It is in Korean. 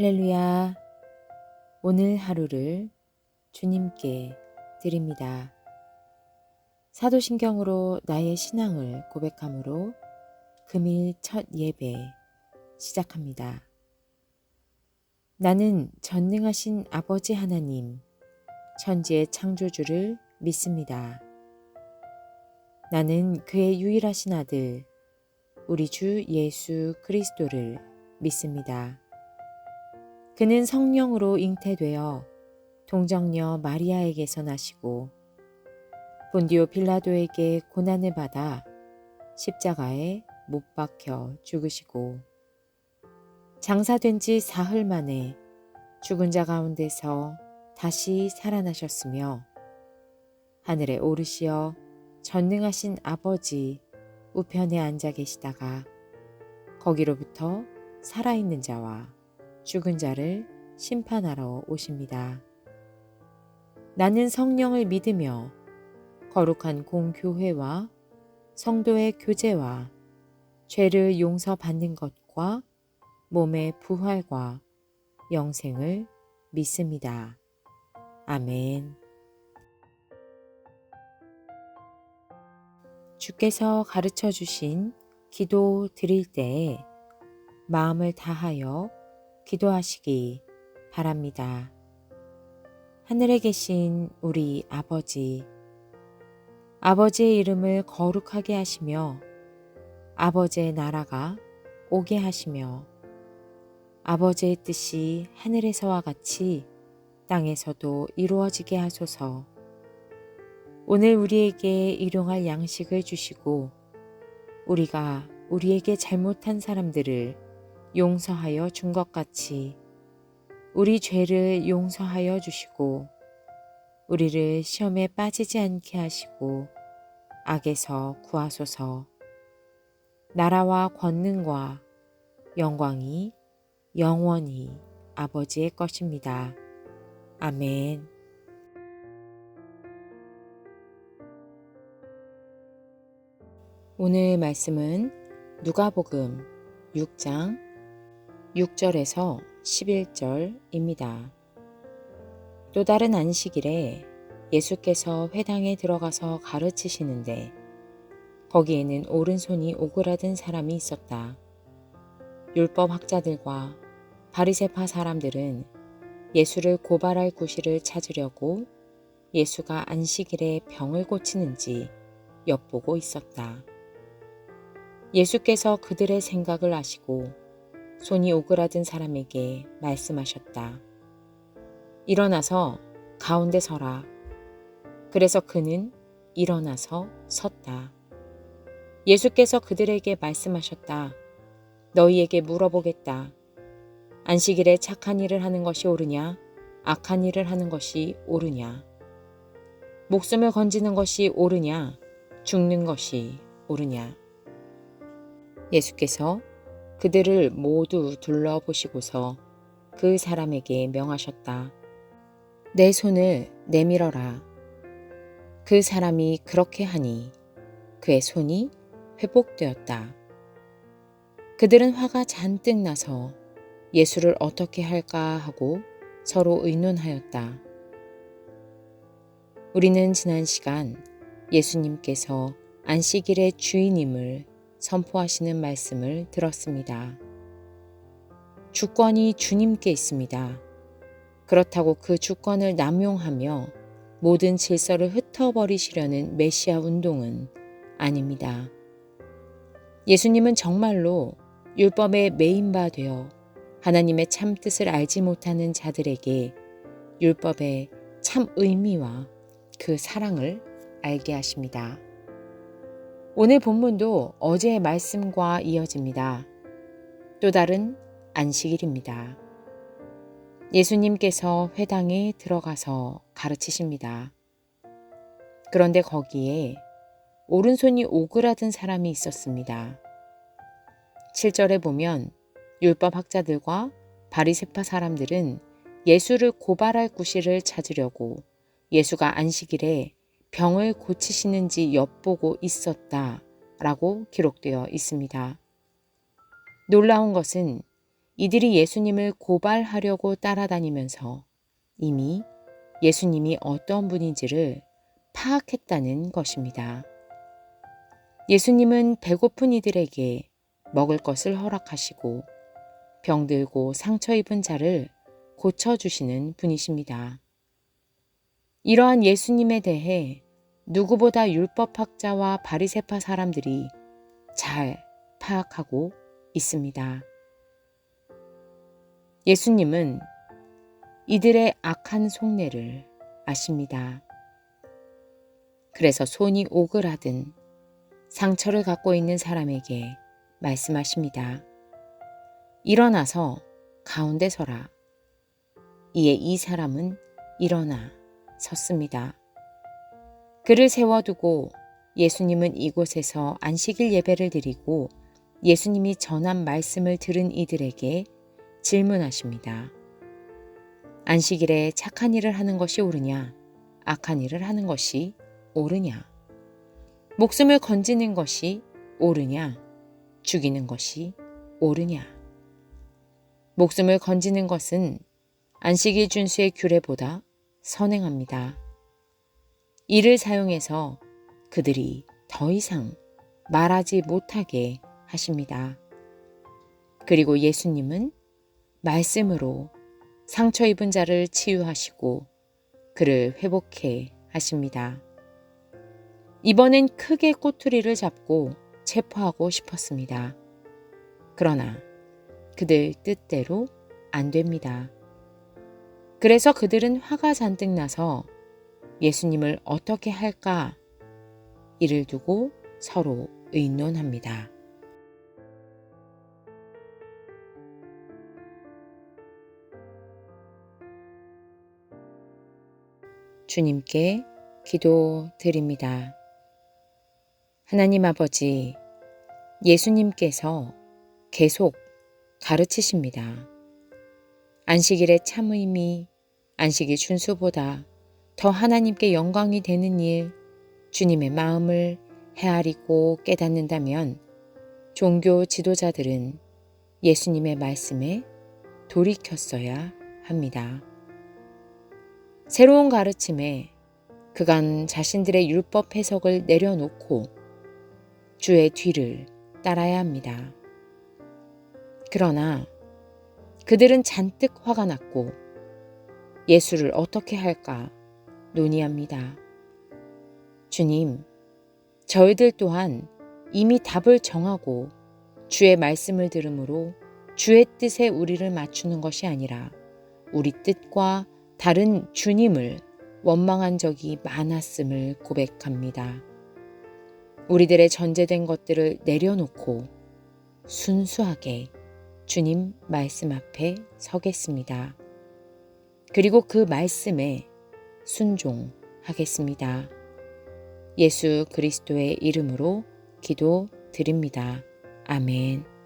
할렐루야. 오늘 하루를 주님께 드립니다. 사도신경으로 나의 신앙을 고백함으로 금일 첫 예배 시작합니다. 나는 전능하신 아버지 하나님, 천지의 창조주를 믿습니다. 나는 그의 유일하신 아들, 우리 주 예수 그리스도를 믿습니다. 그는 성령으로 잉태되어 동정녀 마리아에게서 나시고 본디오 빌라도에게 고난을 받아 십자가에 못 박혀 죽으시고 장사된 지 사흘 만에 죽은 자 가운데서 다시 살아나셨으며 하늘에 오르시어 전능하신 아버지 우편에 앉아 계시다가 거기로부터 살아있는 자와 죽은 자를 심판하러 오십니다. 나는 성령을 믿으며 거룩한 공교회와 성도의 교제와 죄를 용서받는 것과 몸의 부활과 영생을 믿습니다. 아멘. 주께서 가르쳐 주신 기도 드릴 때에 마음을 다하여 기도하시기 바랍니다. 하늘에 계신 우리 아버지, 아버지의 이름을 거룩하게 하시며 아버지의 나라가 오게 하시며 아버지의 뜻이 하늘에서와 같이 땅에서도 이루어지게 하소서. 오늘 우리에게 일용할 양식을 주시고 우리가 우리에게 잘못한 사람들을 용서하여 준 것 같이 우리 죄를 용서하여 주시고 우리를 시험에 빠지지 않게 하시고 악에서 구하소서. 나라와 권능과 영광이 영원히 아버지의 것입니다. 아멘. 오늘 말씀은 누가복음 6장 6절에서 11절입니다. 또 다른 안식일에 예수께서 회당에 들어가서 가르치시는데 거기에는 오른손이 오그라든 사람이 있었다. 율법 학자들과 바리새파 사람들은 예수를 고발할 구실을 찾으려고 예수가 안식일에 병을 고치는지 엿보고 있었다. 예수께서 그들의 생각을 아시고 손이 오그라든 사람에게 말씀하셨다. 일어나서 가운데 서라. 그래서 그는 일어나서 섰다. 예수께서 그들에게 말씀하셨다. 너희에게 물어보겠다. 안식일에 착한 일을 하는 것이 옳으냐? 악한 일을 하는 것이 옳으냐? 목숨을 건지는 것이 옳으냐? 죽는 것이 옳으냐? 예수께서 그들을 모두 둘러보시고서 그 사람에게 명하셨다. 내 손을 내밀어라. 그 사람이 그렇게 하니 그의 손이 회복되었다. 그들은 화가 잔뜩 나서 예수를 어떻게 할까 하고 서로 의논하였다. 우리는 지난 시간 예수님께서 안식일의 주인임을 선포하시는 말씀을 들었습니다. 주권이 주님께 있습니다. 그렇다고 그 주권을 남용하며 모든 질서를 흩어버리시려는 메시아 운동은 아닙니다. 예수님은 정말로 율법에 매인바 되어 하나님의 참 뜻을 알지 못하는 자들에게 율법의 참 의미와 그 사랑을 알게 하십니다. 오늘 본문도 어제의 말씀과 이어집니다. 또 다른 안식일입니다. 예수님께서 회당에 들어가서 가르치십니다. 그런데 거기에 오른손이 오그라든 사람이 있었습니다. 7절에 보면 율법 학자들과 바리새파 사람들은 예수를 고발할 구실을 찾으려고 예수가 안식일에 병을 고치시는지 엿보고 있었다라고 기록되어 있습니다. 놀라운 것은 이들이 예수님을 고발하려고 따라다니면서 이미 예수님이 어떤 분인지를 파악했다는 것입니다. 예수님은 배고픈 이들에게 먹을 것을 허락하시고 병들고 상처 입은 자를 고쳐주시는 분이십니다. 이러한 예수님에 대해 누구보다 율법학자와 바리새파 사람들이 잘 파악하고 있습니다. 예수님은 이들의 악한 속내를 아십니다. 그래서 손이 오그라든 상처를 갖고 있는 사람에게 말씀하십니다. 일어나서 가운데 서라. 이에 이 사람은 일어나 섰습니다. 그를 세워두고 예수님은 이곳에서 안식일 예배를 드리고 예수님이 전한 말씀을 들은 이들에게 질문하십니다. 안식일에 착한 일을 하는 것이 옳으냐, 악한 일을 하는 것이 옳으냐? 목숨을 건지는 것이 옳으냐, 죽이는 것이 옳으냐? 목숨을 건지는 것은 안식일 준수의 규례보다 선행합니다. 이를 사용해서 그들이 더 이상 말하지 못하게 하십니다. 그리고 예수님은 말씀으로 상처 입은 자를 치유하시고 그를 회복해 하십니다. 이번엔 크게 꼬투리를 잡고 체포하고 싶었습니다. 그러나 그들 뜻대로 안 됩니다. 그래서 그들은 화가 잔뜩 나서 예수님을 어떻게 할까? 이를 두고 서로 의논합니다. 주님께 기도드립니다. 하나님 아버지, 예수님께서 계속 가르치십니다. 안식일의 참의미, 안식일 준수보다 더 하나님께 영광이 되는 일, 주님의 마음을 헤아리고 깨닫는다면 종교 지도자들은 예수님의 말씀에 돌이켰어야 합니다. 새로운 가르침에 그간 자신들의 율법 해석을 내려놓고 주의 뒤를 따라야 합니다. 그러나 그들은 잔뜩 화가 났고 예수를 어떻게 할까 논의합니다. 주님, 저희들 또한 이미 답을 정하고 주의 말씀을 들으므로 주의 뜻에 우리를 맞추는 것이 아니라 우리 뜻과 다른 주님을 원망한 적이 많았음을 고백합니다. 우리들의 전제된 것들을 내려놓고 순수하게 주님 말씀 앞에 서겠습니다. 그리고 그 말씀에 순종하겠습니다. 예수 그리스도의 이름으로 기도드립니다. 아멘.